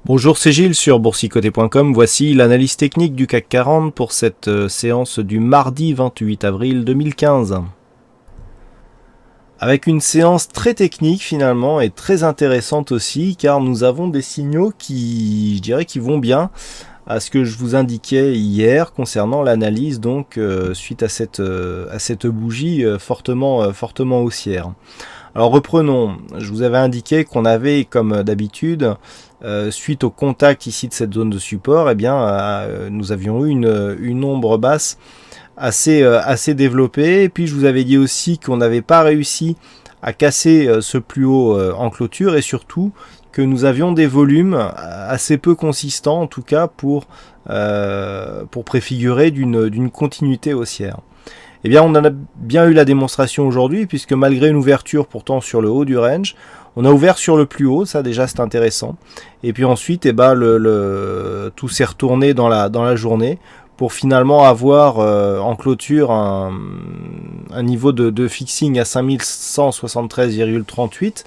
Bonjour, c'est Gilles sur boursicoté.com. Voici l'analyse technique du CAC 40 pour cette séance du mardi 28 avril 2015. Avec une séance très technique finalement et très intéressante aussi, car nous avons des signaux qui, je dirais, qui vont bien à ce que je vous indiquais hier concernant l'analyse donc suite à cette bougie fortement haussière. Alors reprenons, je vous avais indiqué qu'on avait comme d'habitude, suite au contact ici de cette zone de support, eh bien, nous avions eu une ombre basse assez développée, et puis je vous avais dit aussi qu'on n'avait pas réussi à casser ce plus haut en clôture, et surtout que nous avions des volumes assez peu consistants, en tout cas pour préfigurer d'une continuité haussière. Eh bien, on en a bien eu la démonstration aujourd'hui, puisque malgré une ouverture pourtant sur le haut du range, on a ouvert sur le plus haut, ça déjà c'est intéressant. Et puis ensuite, eh ben, tout s'est retourné dans la journée pour finalement avoir en clôture un niveau de fixing à 5173,38.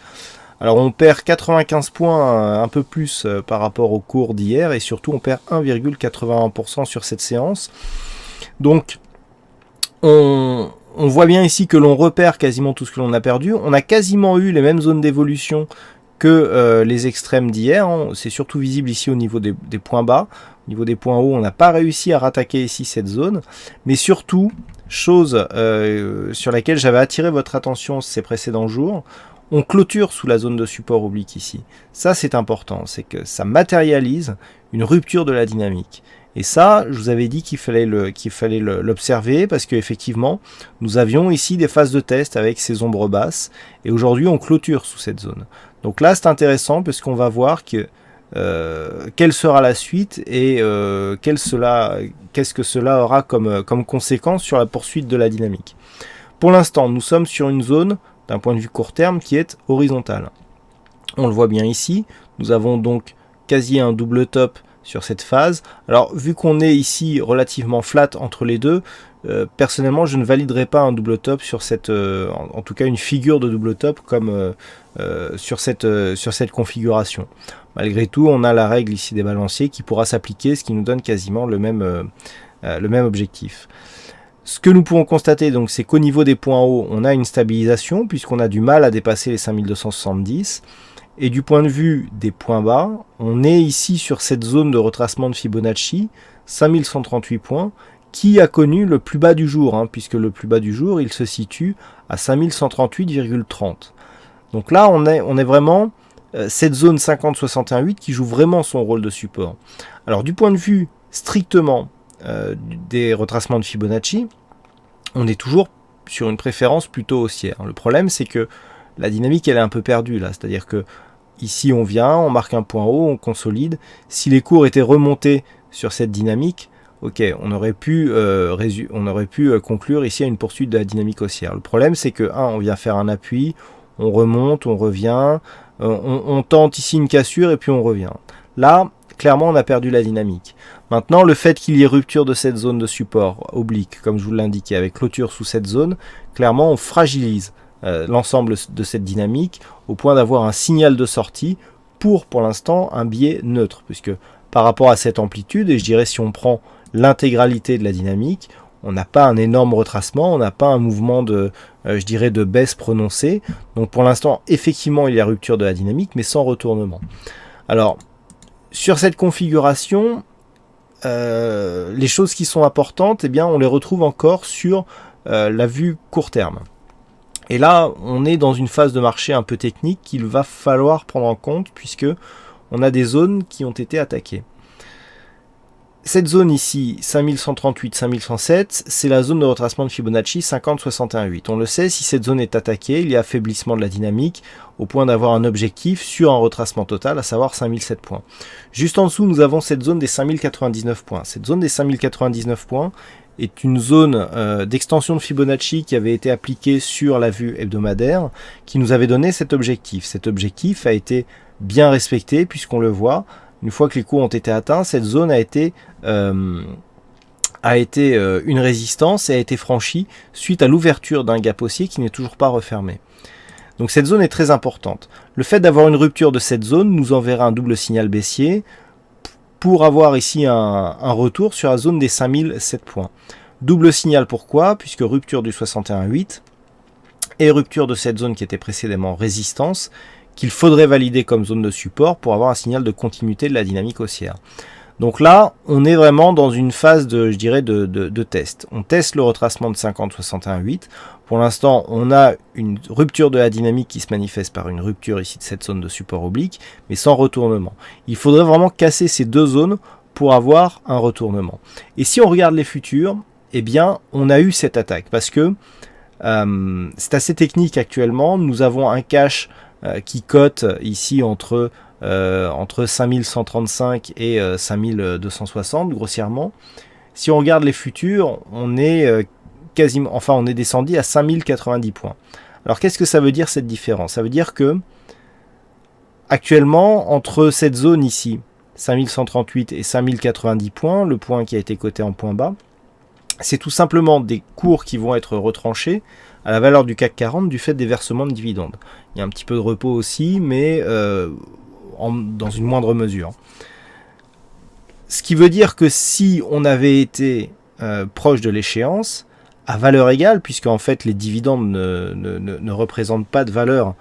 Alors on perd 95 points, un peu plus par rapport au cours d'hier, et surtout on perd 1,81% sur cette séance. Donc on voit bien ici que l'on repère quasiment tout ce que l'on a perdu. On a quasiment eu les mêmes zones d'évolution que les extrêmes d'hier. C'est surtout visible ici au niveau des points bas. Au niveau des points hauts, on n'a pas réussi à rattaquer ici cette zone. Mais surtout, chose sur laquelle j'avais attiré votre attention ces précédents jours, on clôture sous la zone de support oblique ici. Ça, c'est important. C'est que ça matérialise une rupture de la dynamique. Et ça, je vous avais dit qu'il fallait l'observer parce qu'effectivement, nous avions ici des phases de test avec ces ombres basses. Et aujourd'hui, on clôture sous cette zone. Donc là, c'est intéressant parce qu'on va voir quelle sera la suite et qu'est-ce que cela aura comme conséquence sur la poursuite de la dynamique. Pour l'instant, nous sommes sur une zone, d'un point de vue court terme, qui est horizontale. On le voit bien ici. Nous avons donc quasi un double top sur cette phase. Alors vu qu'on est ici relativement flat entre les deux, personnellement je ne validerai pas un double top sur cette, en tout cas une figure de double top comme sur cette configuration. Malgré tout, on a la règle ici des balanciers qui pourra s'appliquer, ce qui nous donne quasiment le même objectif. Ce que nous pouvons constater donc, c'est qu'au niveau des points hauts, on a une stabilisation puisqu'on a du mal à dépasser les 5270. Et du point de vue des points bas, on est ici sur cette zone de retracement de Fibonacci, 5138 points, qui a connu le plus bas du jour, puisque le plus bas du jour, il se situe à 5138,30. Donc là, on est vraiment cette zone 50-61,8 qui joue vraiment son rôle de support. Alors du point de vue strictement des retracements de Fibonacci, on est toujours sur une préférence plutôt haussière. Le problème, c'est que la dynamique, elle est un peu perdue là, c'est-à-dire que ici on vient, on marque un point haut, on consolide. Si les cours étaient remontés sur cette dynamique, ok, on aurait pu conclure ici à une poursuite de la dynamique haussière. Le problème, c'est que on vient faire un appui, on remonte, on revient, on tente ici une cassure et puis on revient. Là, clairement, on a perdu la dynamique. Maintenant, le fait qu'il y ait rupture de cette zone de support oblique, comme je vous l'indiquais, avec clôture sous cette zone, clairement, on fragilise l'ensemble de cette dynamique au point d'avoir un signal de sortie pour l'instant un biais neutre, puisque par rapport à cette amplitude, et je dirais si on prend l'intégralité de la dynamique, on n'a pas un énorme retracement, on n'a pas un mouvement de baisse prononcé. Donc pour l'instant, effectivement, il y a rupture de la dynamique, mais sans retournement. Alors, sur cette configuration, les choses qui sont importantes, eh bien, on les retrouve encore sur la vue court terme. Et là, on est dans une phase de marché un peu technique qu'il va falloir prendre en compte puisque on a des zones qui ont été attaquées. Cette zone ici, 5138-5107, c'est la zone de retracement de Fibonacci 50-61,8. On le sait, si cette zone est attaquée, il y a affaiblissement de la dynamique au point d'avoir un objectif sur un retracement total, à savoir 5007 points. Juste en dessous, nous avons cette zone des 5099 points. Cette zone des 5099 points est une zone d'extension de Fibonacci qui avait été appliquée sur la vue hebdomadaire, qui nous avait donné cet objectif. Cet objectif a été bien respecté, puisqu'on le voit, une fois que les cours ont été atteints, cette zone a été une résistance et a été franchie suite à l'ouverture d'un gap haussier qui n'est toujours pas refermé. Donc cette zone est très importante. Le fait d'avoir une rupture de cette zone nous enverra un double signal baissier pour avoir ici un retour sur la zone des 5007 points. Double signal pourquoi? Puisque rupture du 61,8 et rupture de cette zone qui était précédemment résistance, qu'il faudrait valider comme zone de support pour avoir un signal de continuité de la dynamique haussière. Donc là, on est vraiment dans une phase de, je dirais, de test. On teste le retracement de 50-61,8. Pour l'instant, on a une rupture de la dynamique qui se manifeste par une rupture ici de cette zone de support oblique, mais sans retournement. Il faudrait vraiment casser ces deux zones pour avoir un retournement. Et si on regarde les futurs, eh bien, on a eu cette attaque parce que c'est assez technique actuellement. Nous avons un cash qui cote ici entre 5135 et 5260 grossièrement. Si on regarde les futurs, on est quasiment, enfin on est descendu à 5090 points. Alors qu'est-ce que ça veut dire cette différence? Ça veut dire que actuellement entre cette zone ici 5138 et 5090 points, le point qui a été coté en point bas, c'est tout simplement des cours qui vont être retranchés à la valeur du CAC 40 du fait des versements de dividendes. Il y a un petit peu de repos aussi, mais dans une moindre mesure. Ce qui veut dire que si on avait été proche de l'échéance, à valeur égale, puisque en fait les dividendes ne représentent pas de valeur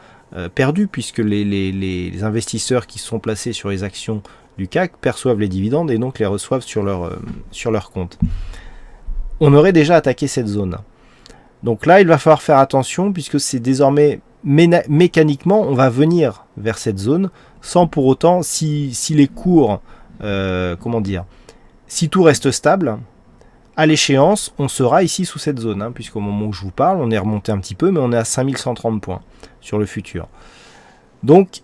perdue, puisque les investisseurs qui sont placés sur les actions du CAC perçoivent les dividendes et donc les reçoivent sur leur compte. On aurait déjà attaqué cette zone. Donc là, il va falloir faire attention, puisque c'est désormais mécaniquement, on va venir vers cette zone, sans pour autant, si les cours, si tout reste stable, à l'échéance, on sera ici sous cette zone, puisqu'au moment où je vous parle, on est remonté un petit peu, mais on est à 5130 points sur le futur. Donc,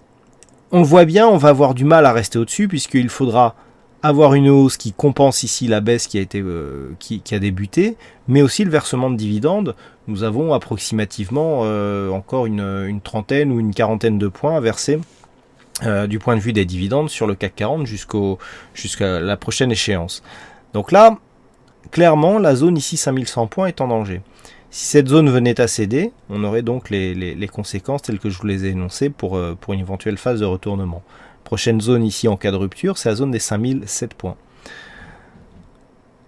on le voit bien, on va avoir du mal à rester au-dessus, puisqu'il faudra avoir une hausse qui compense ici la baisse qui a débuté, mais aussi le versement de dividendes. Nous avons approximativement encore une trentaine ou une quarantaine de points à verser du point de vue des dividendes sur le CAC 40 jusqu'à la prochaine échéance. Donc là, clairement, la zone ici 5100 points est en danger. Si cette zone venait à céder, on aurait donc les conséquences telles que je vous les ai énoncées pour une éventuelle phase de retournement. Prochaine zone ici en cas de rupture, c'est la zone des 5007 points.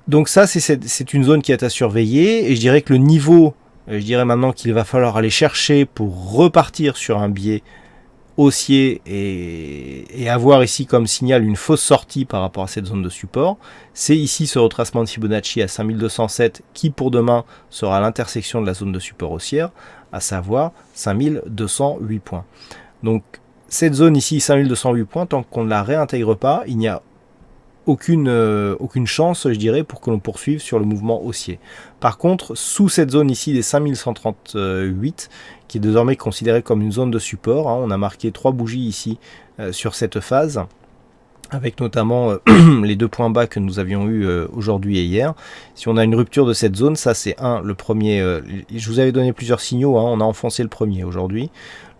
Donc ça, c'est une zone qui est à surveiller. Et je dirais que le niveau, je dirais maintenant qu'il va falloir aller chercher pour repartir sur un biais haussier et avoir ici comme signal une fausse sortie par rapport à cette zone de support, c'est ici ce retracement de Fibonacci à 5207 qui pour demain sera à l'intersection de la zone de support haussière, à savoir 5208 points. Donc cette zone ici, 5208 points, tant qu'on ne la réintègre pas, il n'y a aucune chance, je dirais, pour que l'on poursuive sur le mouvement haussier. Par contre, sous cette zone ici des 5138, qui est désormais considérée comme une zone de support, on a marqué 3 bougies ici sur cette phase, avec notamment les deux points bas que nous avions eu aujourd'hui et hier. Si on a une rupture de cette zone, ça c'est le premier, je vous avais donné plusieurs signaux, on a enfoncé le premier aujourd'hui.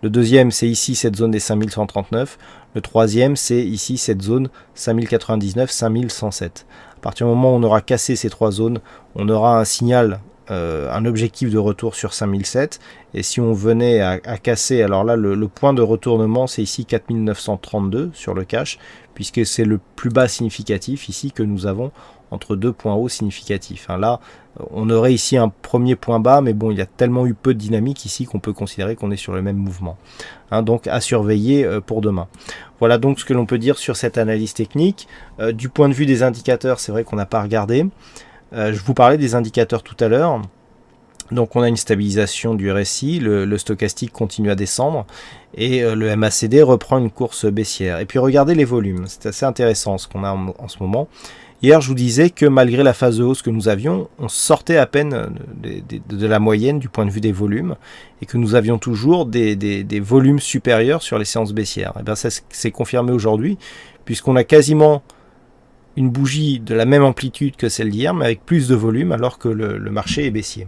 Le deuxième, c'est ici cette zone des 5139. Le troisième, c'est ici cette zone 5099, 5107. À partir du moment où on aura cassé ces trois zones, on aura un signal, un objectif de retour sur 5007. Et si on venait à casser, alors là, le point de retournement, c'est ici 4932 sur le cash, puisque c'est le plus bas significatif ici que nous avons entre deux points hauts significatifs. Là, on aurait ici un premier point bas, mais bon, il y a tellement eu peu de dynamique ici qu'on peut considérer qu'on est sur le même mouvement. Donc à surveiller pour demain. Voilà donc ce que l'on peut dire sur cette analyse technique. Du point de vue des indicateurs, c'est vrai qu'on n'a pas regardé. Je vous parlais des indicateurs tout à l'heure. Donc on a une stabilisation du RSI, le stochastique continue à descendre et le MACD reprend une course baissière. Et puis regardez les volumes, c'est assez intéressant ce qu'on a en ce moment. Hier, je vous disais que malgré la phase de hausse que nous avions, on sortait à peine de la moyenne du point de vue des volumes et que nous avions toujours des volumes supérieurs sur les séances baissières. Et bien, ça s'est confirmé aujourd'hui puisqu'on a quasiment une bougie de la même amplitude que celle d'hier, mais avec plus de volume alors que le marché est baissier.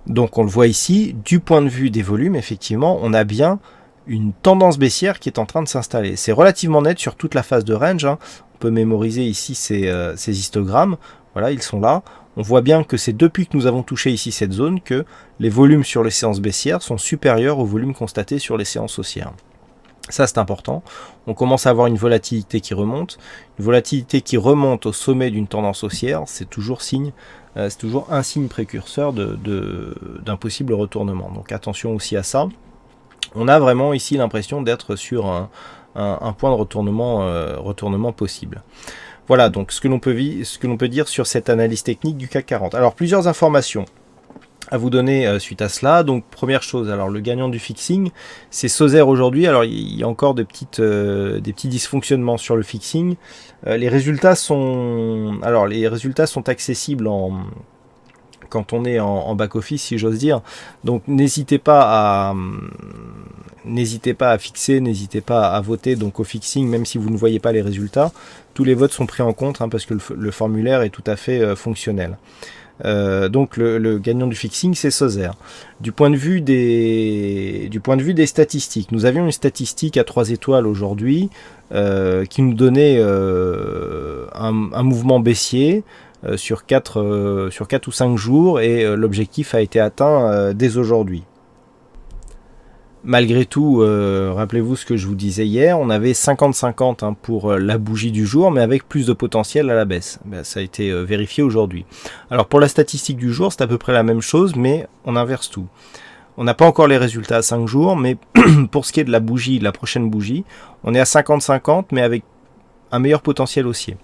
Donc, on le voit ici, du point de vue des volumes, effectivement, on a bien une tendance baissière qui est en train de s'installer. C'est relativement net sur toute la phase de range. On peut mémoriser ici ces histogrammes. Voilà, ils sont là. on voit bien que c'est depuis que nous avons touché ici cette zone que les volumes sur les séances baissières sont supérieurs aux volumes constatés sur les séances haussières. Ça, c'est important. On commence à avoir une volatilité qui remonte. Une volatilité qui remonte au sommet d'une tendance haussière, c'est toujours un signe précurseur d'un possible retournement. Donc attention aussi à ça. On a vraiment ici l'impression d'être sur un point de retournement possible. Voilà donc ce que l'on peut dire sur cette analyse technique du CAC 40. Alors plusieurs informations à vous donner suite à cela. Donc première chose, alors le gagnant du fixing, c'est Sozer aujourd'hui. Alors il y a encore des petits dysfonctionnements sur le fixing. Les résultats sont accessibles quand on est en back-office, si j'ose dire. Donc n'hésitez pas à fixer, n'hésitez pas à voter donc au fixing, même si vous ne voyez pas les résultats. Tous les votes sont pris en compte parce que le formulaire est tout à fait fonctionnel. Donc le gagnant du fixing, c'est Sozer. Du point de vue des statistiques, nous avions une statistique à 3 étoiles aujourd'hui qui nous donnait un mouvement baissier sur 4 ou 5 jours, et l'objectif a été atteint dès aujourd'hui. Malgré tout, rappelez-vous ce que je vous disais hier, on avait 50-50 pour la bougie du jour, mais avec plus de potentiel à la baisse. Ça a été vérifié aujourd'hui. Alors pour la statistique du jour, c'est à peu près la même chose, mais on inverse tout. On n'a pas encore les résultats à 5 jours, mais pour ce qui est de la bougie, de la prochaine bougie, on est à 50-50, mais avec un meilleur potentiel haussier.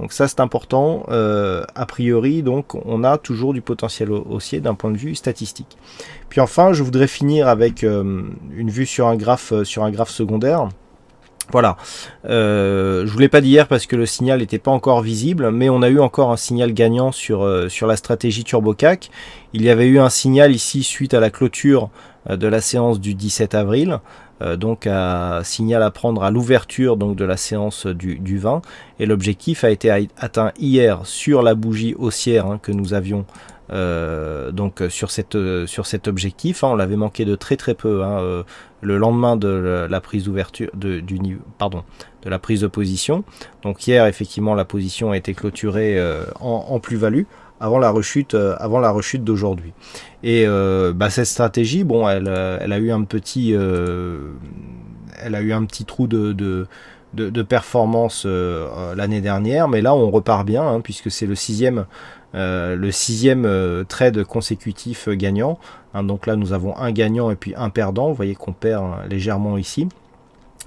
Donc ça c'est important, a priori donc on a toujours du potentiel haussier d'un point de vue statistique. Puis enfin je voudrais finir avec une vue sur un graphe secondaire. Voilà, je vous l'ai pas dit hier parce que le signal n'était pas encore visible, mais on a eu encore un signal gagnant sur la stratégie TurboCAC. Il y avait eu un signal ici suite à la clôture de la séance du 17 avril. Donc un signal à prendre à l'ouverture donc de la séance du 20, et l'objectif a été atteint hier sur la bougie haussière que nous avions donc sur cet objectif. On l'avait manqué de très peu le lendemain de la prise d'ouverture de la prise de position. Donc hier effectivement la position a été clôturée en plus-value avant la rechute d'aujourd'hui. Et cette stratégie, bon, elle a eu un petit trou de performance l'année dernière, mais là on repart bien puisque c'est le sixième trade consécutif gagnant. Donc là nous avons un gagnant et puis un perdant. Vous voyez qu'on perd légèrement ici.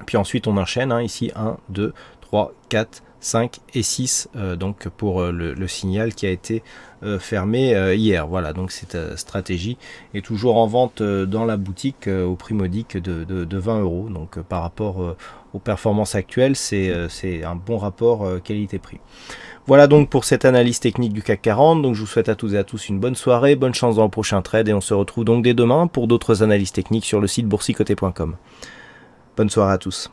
Puis ensuite on enchaîne ici 1, 2, 3, 4, 5 et 6 donc pour le signal qui a été fermé hier. Voilà, donc cette stratégie est toujours en vente dans la boutique au prix modique de 20 €. Donc par rapport aux performances actuelles, c'est un bon rapport qualité-prix. Voilà donc pour cette analyse technique du CAC 40. Donc je vous souhaite à toutes et à tous une bonne soirée, bonne chance dans le prochain trade, et on se retrouve donc dès demain pour d'autres analyses techniques sur le site boursicoté.com. Bonne soirée à tous.